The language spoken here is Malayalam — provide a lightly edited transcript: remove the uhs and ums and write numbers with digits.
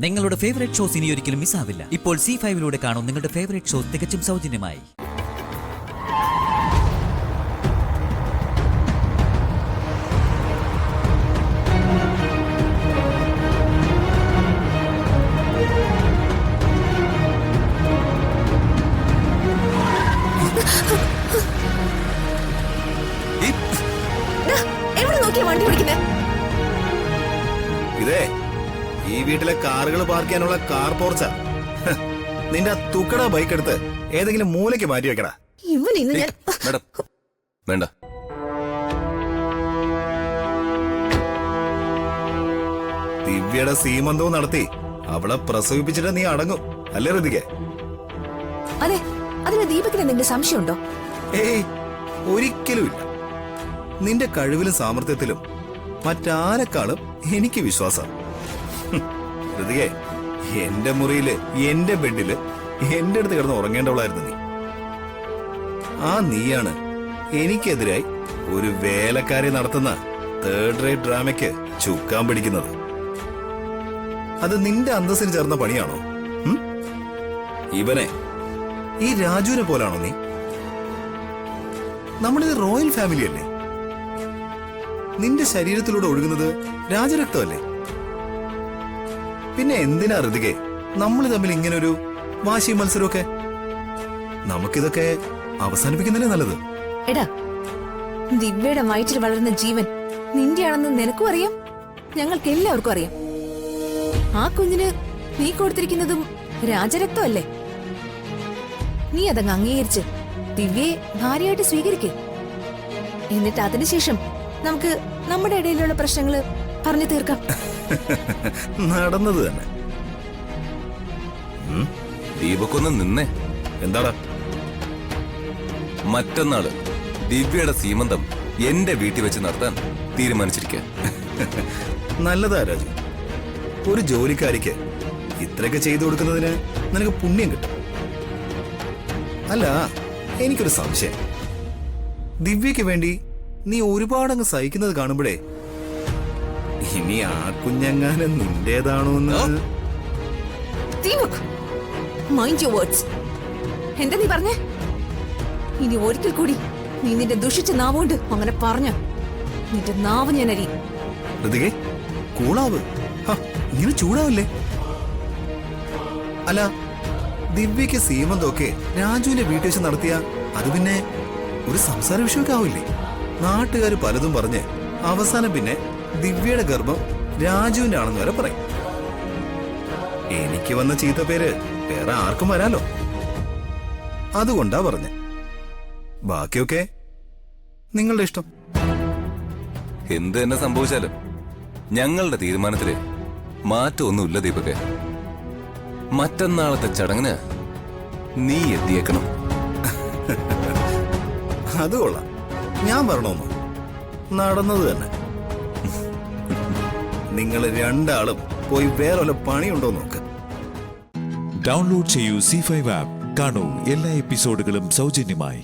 നിങ്ങളുടെ ഫേവറേറ്റ് ഷോസ് ഇനി ഒരിക്കലും മിസ്സാവില്ല. ഇപ്പോൾ C5 കാണും നിങ്ങളുടെ ഫേവറേറ്റ് ഷോസ് തികച്ചും സൗജന്യമായി. ഇതേ ഈ വീട്ടിലെ കാറുകൾ പാർക്ക് ചെയ്യാനുള്ള കാർ പോർച്ച. നിന്റെ തുക്കട ബൈക്ക് എടുത്ത് ഏതെങ്കിലും മൂലയ്ക്ക് മാറ്റി വെക്കടാ. വേണ്ട. ദിവ്യയുടെ സീമന്തവും നടത്തി അവളെ പ്രസവിപ്പിച്ചിട്ട് നീ അടങ്ങും അല്ലേ ഋതികെ? അതെ, അതിന് ദീപകിന് നിന്റെ സംശയമുണ്ടോ? ഏയ്, ഒരിക്കലും ഇല്ല. നിന്റെ കഴിവിലും സാമർത്ഥ്യത്തിലും മറ്റാരെക്കാളും എനിക്ക് വിശ്വാസം. ഋതികെ, എന്റെ മുറിയില് എന്റെ ബെഡില് എന്റെ അടുത്ത് കിടന്ന് ഉറങ്ങേണ്ടവളായിരുന്നു നീ. ആ നീയാണ് എനിക്കെതിരായി ഒരു വേലക്കാരി നടത്തുന്ന തേർഡ് റേറ്റ് ഡ്രാമയ്ക്ക് ചുക്കാൻ പിടിക്കുന്നത്. അത് നിന്റെ അന്തസ്സിന് ചേർന്ന പണിയാണോ? ഇവനെ, ഈ രാജുവിനെ പോലാണോ നീ? നമ്മളിത് റോയൽ ഫാമിലി അല്ലേ? നിന്റെ ശരീരത്തിലൂടെ ഒഴുകുന്നത് രാജരക്തമല്ലേ? പിന്നെ എന്തിനാ ഋതികെ നമ്മൾ തമ്മിൽ ഇങ്ങനൊരു വാശി മത്സരമൊക്കെ? നമുക്കിതൊക്കെ അവസാനിപ്പിക്കുന്നതല്ലേ നല്ലത്. എടാ, ദിവ്യയുടെ വയറ്റിൽ വളർന്ന ജീവൻ നിന്റെയാണെന്ന് നിനക്കും അറിയാം, ഞങ്ങൾക്ക് എല്ലാവർക്കും അറിയാം. ആ കുഞ്ഞിന് നീ കൊടുത്തിരിക്കുന്നതും രാജരക്തമല്ലേ? നീ അതങ്ങ് അംഗീകരിച്ച് ദിവ്യയെ ഭാര്യയായിട്ട് സ്വീകരിക്കേ. എന്നിട്ട് അതിനുശേഷം നമുക്ക് നമ്മുടെ ഇടയിലുള്ള പ്രശ്നങ്ങള് പറഞ്ഞു തീർക്കാം. നടന്നത് തന്നെ. ദീപക്കൊന്ന് നിന്നേ. എന്താടാ? മറ്റന്നാള് ദിവ്യയുടെ സീമന്തം എന്റെ വീട്ടിൽ വെച്ച് നടത്താൻ തീരുമാനിച്ചിരിക്കുക. നല്ലതാ രാജു. ഒരു ജോലിക്കാരിക്ക് ഇത്രയൊക്കെ ചെയ്തു കൊടുക്കുന്നതിന് നിനക്ക് പുണ്യം കിട്ടും. അല്ല, എനിക്കൊരു സംശയം. ദിവ്യക്ക് വേണ്ടി നീ ഒരുപാടങ്ങ് സഹിക്കുന്നത് കാണുമ്പോഴേ ഇനി ആ കുഞ്ഞങ്ങാനും നിന്റേതാണോന്ന്. എന്താ നീ പറഞ്ഞേ? ഇനി ഒരിക്കൽ കൂടി നീ നിന്റെ ദുഷിച്ച നാവുകൊണ്ട് അങ്ങനെ പറഞ്ഞ നിന്റെ നാവ് ഞാൻ അരി. ഋതികെ, കൂളാവ്. ഇങ്ങനെ ചൂടാവില്ലേ? അല്ല, ദിവ്യക്ക് സീമന്തൊക്കെ രാജുവിന്റെ വീട്ടിൽ വെച്ച് നടത്തിയ അത് പിന്നെ ഒരു സംസാര വിഷയമൊക്കെ ആവില്ലേ? നാട്ടുകാര് പലതും പറഞ്ഞ് അവസാനം പിന്നെ ദിവ്യയുടെ ഗർഭം രാജുവിന്റെ ആണെന്ന് വരെ പറയും. എനിക്ക് വന്ന ചീത്ത പേര് വേറെ ആർക്കും വരാലോ. അതുകൊണ്ടാ പറഞ്ഞെ. ബാക്കിയൊക്കെ നിങ്ങളുടെ ഇഷ്ടം. എന്ത് തന്നെ സംഭവിച്ചാലും ഞങ്ങളുടെ തീരുമാനത്തില് മാറ്റമൊന്നുമില്ല ദീപകെ. മറ്റന്നാളത്തെ ചടങ്ങിന് നീ എത്തിയേക്കണം. അത് കൊള്ളാം. ഞാൻ പറഞ്ഞോന്നു നടന്നത് തന്നെ. നിങ്ങൾ രണ്ടാളും പോയി വേറെ വല്ല പണിയുണ്ടോ നോക്ക്. ഡൗൺലോഡ് ചെയ്യൂ C5 ആപ്പ്. കാണൂ എല്ലാ എപ്പിസോഡുകളും സൗജന്യമായി.